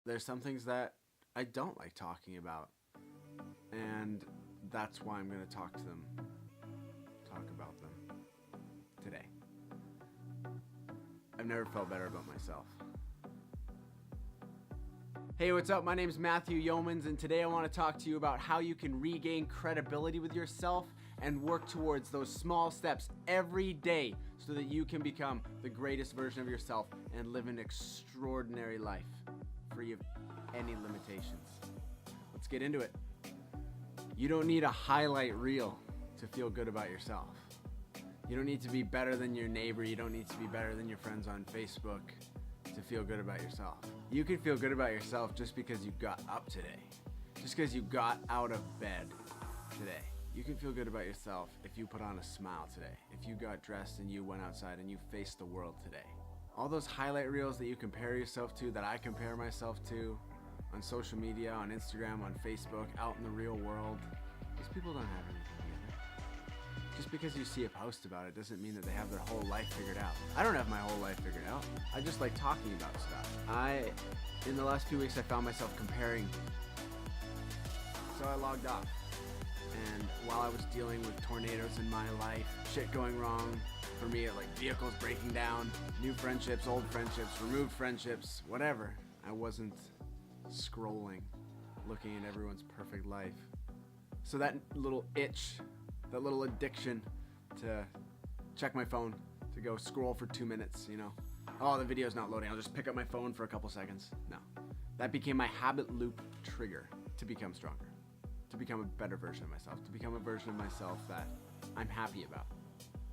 There's some things that I don't like talking about, and that's why I'm going to talk about them today. I've never felt better about myself. Hey, what's up? My name is Matthew Yeomans, and today I want to talk to you about how you can regain credibility with yourself and work towards those small steps every day so that you can become the greatest version of yourself and live an extraordinary life, free of any limitations. Let's get into it. You don't need a highlight reel to feel good about yourself. You don't need to be better than your neighbor. You don't need to be better than your friends on Facebook to feel good about yourself. You can feel good about yourself just because you got up today, just because you got out of bed today. You can feel good about yourself if you put on a smile today, if you got dressed and you went outside and you faced the world today. All those highlight reels that you compare yourself to, that I compare myself to on social media, on Instagram, on Facebook, out in the real world, those people don't have anything together. Just because you see a post about it doesn't mean that they have their whole life figured out. I don't have my whole life figured out. I just like talking about stuff. In the last few weeks, I found myself comparing. So I logged off. And while I was dealing with tornadoes in my life, shit going wrong for me, like vehicles breaking down, new friendships, old friendships, removed friendships, whatever, I wasn't scrolling, looking at everyone's perfect life. So that little itch, that little addiction to check my phone, to go scroll for 2 minutes, oh, the video's not loading, I'll just pick up my phone for a couple seconds. No, that became my habit loop trigger to become stronger, to become a better version of myself, to become a version of myself that I'm happy about.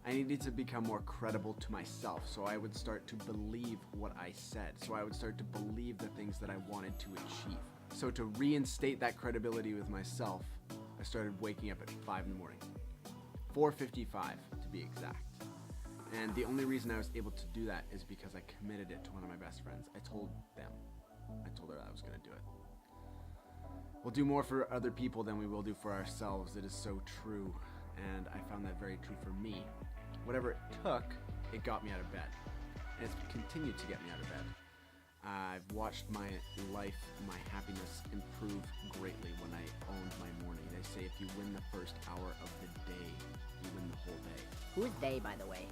I needed to become more credible to myself, so I would start to believe what I said, so I would start to believe the things that I wanted to achieve. So to reinstate that credibility with myself, I started waking up at 5 in the morning, 4:55 to be exact. And the only reason I was able to do that is because I committed it to one of my best friends. I told her I was gonna do it. We'll do more for other people than we will do for ourselves. It is so true, and I found that very true for me. Whatever it took, it got me out of bed, and it's continued to get me out of bed. I've watched my life, my happiness improve greatly when I owned my morning. They say if you win the first hour of the day, you win the whole day. Who's they, by the way?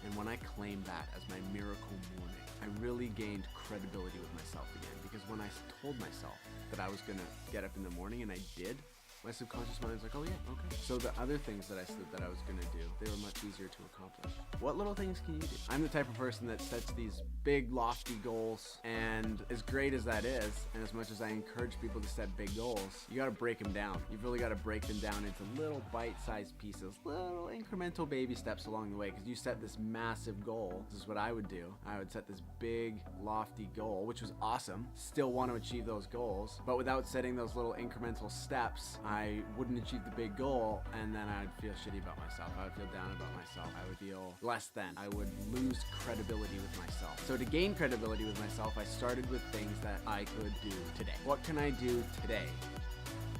And when I claimed that as my miracle morning, I really gained credibility with myself again, because when I told myself that I was gonna get up in the morning, and I did, my subconscious mind was like, oh yeah, okay. So the other things that I said that I was gonna do, they were much easier to accomplish. What little things can you do? I'm the type of person that sets these big, lofty goals, and as great as that is, and as much as I encourage people to set big goals, you gotta break them down. You've really gotta break them down into little bite-sized pieces, little incremental baby steps along the way, because you set this massive goal. This is what I would do. I would set this big, lofty goal, which was awesome. Still want to achieve those goals, but without setting those little incremental steps, I wouldn't achieve the big goal, and then I'd feel shitty about myself. I would feel down about myself. I would feel less than. I would lose credibility with myself. So to gain credibility with myself, I started with things that I could do today. What can I do today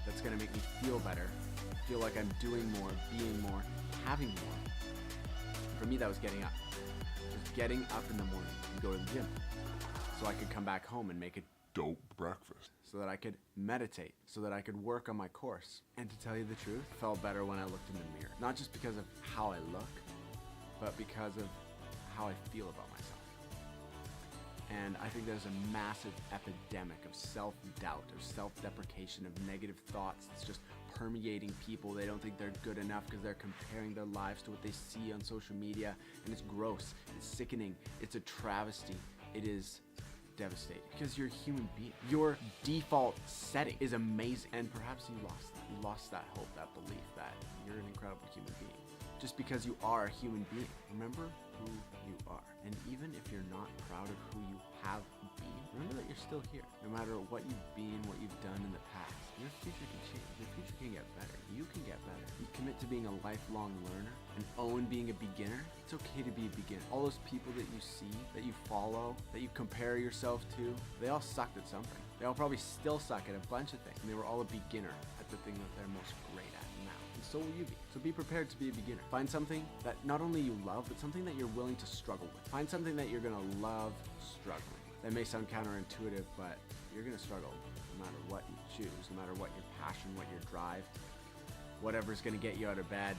that's gonna make me feel better, feel like I'm doing more, being more, having more? For me, that was getting up. Just getting up in the morning and go to the gym, so I could come back home and make a Dope breakfast. so that I could meditate, so that I could work on my course. And to tell you the truth, it felt better when I looked in the mirror. Not just because of how I look, but because of how I feel about myself. And I think there's a massive epidemic of self-doubt, of self-deprecation, of negative thoughts that's just permeating people. They don't think they're good enough because they're comparing their lives to what they see on social media, and it's gross, it's sickening, it's a travesty, it is devastating, because you're a human being. Your default setting is amazing, and perhaps you lost that hope, that belief that you're an incredible human being just because you are a human being. Remember who you are, and even if you're not proud of who you have been, remember that you're still here. No matter what you've been, what you've done in the past, your future can change. Your future can get better. You can get better. You commit to being a lifelong learner and own being a beginner. It's okay to be a beginner. All those people that you see, that you follow, that you compare yourself to, they all sucked at something. They all probably still suck at a bunch of things, and they were all a beginner at the thing that they're most great at now. And so will you be. So be prepared to be a beginner. Find something that not only you love, but something that you're willing to struggle with. Find something that you're gonna love struggling with. That may sound counterintuitive, but you're gonna struggle no matter what you choose, no matter what your passion, what your drive, whatever's gonna get you out of bed.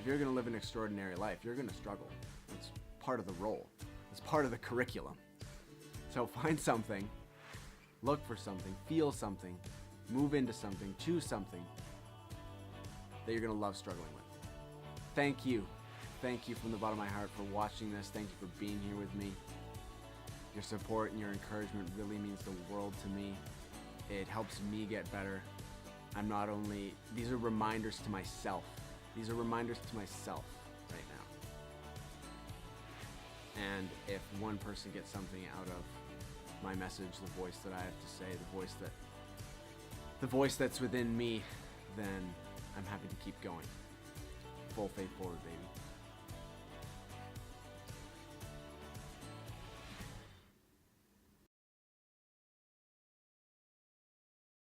If you're gonna live an extraordinary life, you're gonna struggle. It's part of the role. It's part of the curriculum. So find something, look for something, feel something, move into something, choose something that you're gonna love struggling with. Thank you. Thank you from the bottom of my heart for watching this. Thank you for being here with me. Your support and your encouragement really means the world to me. It helps me get better. These are reminders to myself. These are reminders to myself right now. And if one person gets something out of my message, the voice that I have to say, the voice that's within me, then I'm happy to keep going. Full faith forward, baby.